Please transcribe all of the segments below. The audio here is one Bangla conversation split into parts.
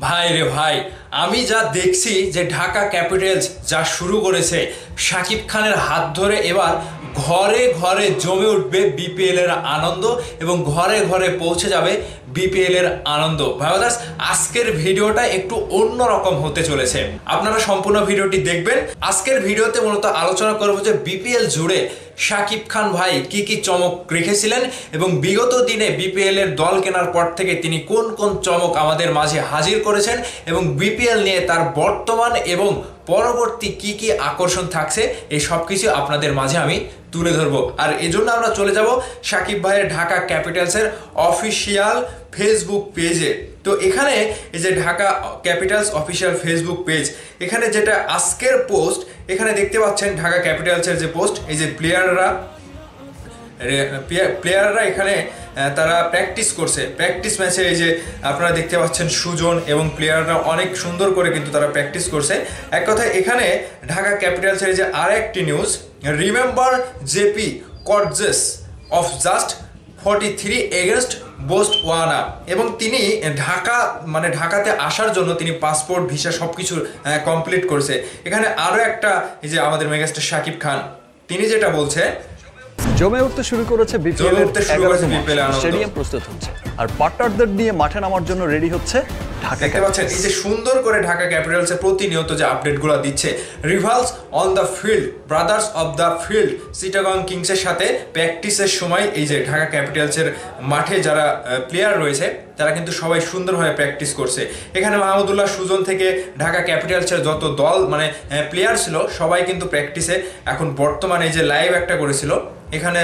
ভাই রে ভাই, আমি যা দেখছি যে ঢাকা ক্যাপিটালস যা শুরু করেছে শাকিব খানের হাত ধরে এবার ঘরে ঘরে জমে উঠবে বিপিএল এর আনন্দ এবং ঘরে ঘরে পৌঁছে যাবে বিপিএল এর আনন্দ। ভাইবাদাস, আজকের ভিডিওটা একটু অন্যরকম হতে চলেছে, আপনারা সম্পূর্ণ ভিডিওটি দেখবেন। আজকের ভিডিওতে মূলত আলোচনা করব যে বিপিএল জুড়ে শাকিব খান ভাই কি কি চমক রেখেছিলেন এবং বিগত দিনে বিপিএল এর দল কেনার পর থেকে তিনি কোন কোন চমক আমাদের মাঝে হাজির করেছেন এবং বিপিএল নিয়ে তার বর্তমান এবং পরবর্তী কি কি আকর্ষণ থাকছে, এই সব কিছু আপনাদের মাঝে আমি তুলে ধরবো। আর এজন্য আমরা চলে যাব শাকিব ভাইয়ের ঢাকা ক্যাপিটালসের অফিসিয়াল ফেসবুক পেজে। তো এখানে এই যে Dhaka Capitals official Facebook page, এখানে যেটা আজকের পোস্ট, এখানে দেখতে পাচ্ছেন ঢাকা ক্যাপিটালসের যে পোস্ট, এই যে প্লেয়াররা এখানে তারা প্র্যাকটিস করছে, প্র্যাকটিস ম্যাচে এই যে আপনারা দেখতে পাচ্ছেন সুজন এবং প্লেয়াররা অনেক সুন্দর করে কিন্তু তারা প্র্যাকটিস করছে। এক কথায় এখানে ঢাকা ক্যাপিটালসের যে আর একটি news, remember JP Kotze's off just 43 against Botswana, এবং তিনি ঢাকাতে আসার জন্য তিনি পাসপোর্ট ভিসা সবকিছু কমপ্লিট করছে। এখানে আরও একটা, এই যে আমাদের মেগাস্টার শাকিব খান, তিনি যেটা বলছে, জমে উঠতে শুরু করেছে বিপিএল স্টেডিয়াম প্রস্তুত হচ্ছে আর পার্টনারদের নিয়ে মাঠে নামার জন্য রেডি হচ্ছে ঢাকা ক্যাপিটালস। এই যে সুন্দর করে ঢাকা ক্যাপিটালস প্রতিনিয়ত যে আপডেটগুলো দিচ্ছে, rivals on the field, brothers of the field, Chittagong কিংসের সাথে প্র্যাকটিসের সময় এই যে ঢাকা ক্যাপিটালসের মাঠে যারা প্লেয়ার রয়েছে তারা কিন্তু সবাই সুন্দরভাবে প্র্যাকটিস করছে। এখানে মাহমুদুল্লাহ সুজন থেকে ঢাকা ক্যাপিটালসের যত দল প্লেয়ার ছিল সবাই কিন্তু প্র্যাকটিসে এখন বর্তমানে এই যে লাইভ একটা করেছিল এখানে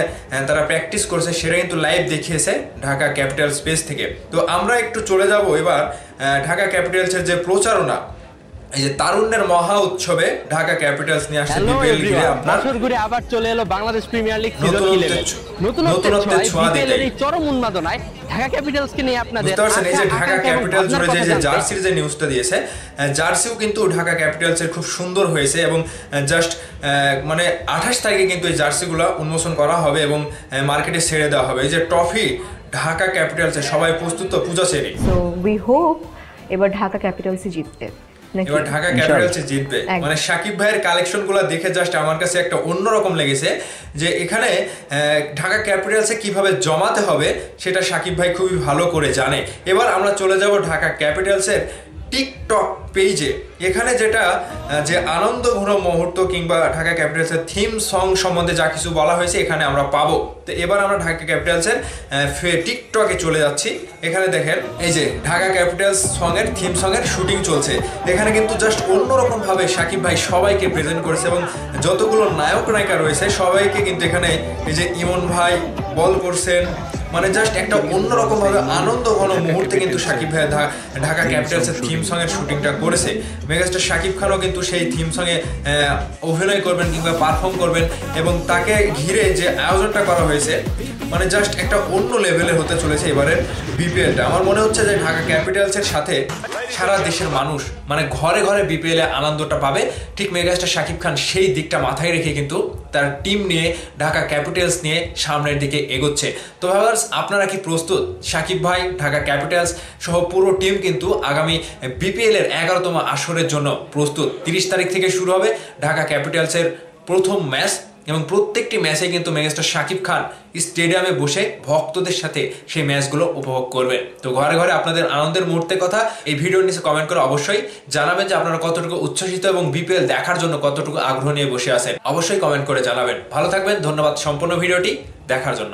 তারা প্র্যাকটিস করছে, সেটা কিন্তু লাইভ দেখিয়েছে ঢাকা ক্যাপিটালস পেজ থেকে। তো আমরা একটু চলে যাব এবার ঢাকা ক্যাপিটালসের যে প্রচারণা, এই যে তারুণ্যের মহা উৎসবে ঢাকা ক্যাপিটালস নিয়ে আসছে বিপিএল ঘিরে বছর ঘুরে আবার চলে এলো বাংলাদেশ প্রিমিয়ার লিগ সিজন 11 নতুনত্বের ছোঁয়া দিতে এই চরম উন্মাদনায় ঢাকা ক্যাপিটালসকে নিয়ে আপনাদের এই যে ঢাকা ক্যাপিটালস জুড়ে যে জার্সির যে নিউজটা দিয়েছে, জার্সিও কিন্তু ঢাকা ক্যাপিটালসের খুব সুন্দর হয়েছে এবং জাস্ট 28 তারিখে কিন্তু এই জার্সিগুলো উন্মোচন করা হবে এবং মার্কেটে ছেড়ে দেওয়া হবে। এই যে ট্রফি ঢাকা ক্যাপিটালসের সবাই প্রস্তুত, তো পূজা সেরি। সো উই হোপ এবার ঢাকা ক্যাপিটালসই জিতবে, এবার ঢাকা ক্যাপিটালস জিতবে। শাকিব ভাইয়ের কালেকশনগুলো দেখে জাস্ট আমার কাছে একটা অন্যরকম লেগেছে যে এখানে ঢাকা ক্যাপিটালসে কিভাবে জমাতে হবে সেটা শাকিব ভাই খুবই ভালো করে জানে। এবার আমরা চলে যাব ঢাকা ক্যাপিটালসের টিকটক পেজে। এখানে যেটা যে আনন্দ ঘন মুহূর্ত কিংবা ঢাকা ক্যাপিটালসের থিম সং সম্বন্ধে যা কিছু বলা হয়েছে এখানে আমরা পাবো। তো এবার আমরা ঢাকা ক্যাপিটালসের টিকটকে চলে যাচ্ছি। এখানে দেখেন এই যে ঢাকা ক্যাপিটালস সঙের থিম সঙের শুটিং চলছে। এখানে কিন্তু জাস্ট অন্যরকম ভাবে শাকিব ভাই সবাইকে প্রেজেন্ট করেছে এবং যতগুলো নায়ক নায়িকা রয়েছে সবাইকে কিন্তু এখানে এই যে ইমন ভাই বল করছেন, জাস্ট একটা অন্যরকম ভাবে আনন্দ ঘন মুহূর্তে কিন্তু শাকিব ভাই ঢাকা ক্যাপিটালসের থিম সঙের শুটিংটা করেছে। মেগাস্টার শাকিব খানও কিন্তু সেই থিম সঙে অভিনয় করবেন কিংবা পারফর্ম করবেন এবং তাকে ঘিরে যে আয়োজনটা করা হয়েছে জাস্ট একটা অন্য লেভেলের হতে চলেছে এবারের বিপিএলটা। আমার মনে হচ্ছে যে ঢাকা ক্যাপিটালসের সাথে সারা দেশের মানুষ ঘরে ঘরে বিপিএল এ আনন্দটা পাবে। ঠিক মেগাস্টার শাকিব খান সেই দিকটা মাথায় রেখে কিন্তু তার টিম নিয়ে ঢাকা ক্যাপিটালস নিয়ে সামনের দিকে এগোচ্ছে। তো ভাইয়ার্স, আপনারা কি প্রস্তুত? শাকিব ভাই, ঢাকা ক্যাপিটালস সহ পুরো টিম কিন্তু আগামী বিপিএল এর 11তম আসরের জন্য প্রস্তুত। 30 তারিখ থেকে শুরু হবে ঢাকা ক্যাপিটালসের প্রথম ম্যাচ এবং প্রত্যেকটি ম্যাচে কিন্তু মেগাস্টার শাকিব খান স্টেডিয়ামে বসে ভক্তদের সাথে সেই ম্যাচগুলো উপভোগ করবেন। তো ঘরে ঘরে আপনাদের আনন্দের মুহূর্তের কথা এই ভিডিওর নিচে কমেন্ট করে অবশ্যই জানাবেন যে আপনারা কতটুকু উচ্ছ্বসিত এবং বিপিএল দেখার জন্য কতটুকু আগ্রহ নিয়ে বসে আছেন। অবশ্যই কমেন্ট করে জানাবেন। ভালো থাকবেন, ধন্যবাদ সম্পূর্ণ ভিডিওটি দেখার জন্য।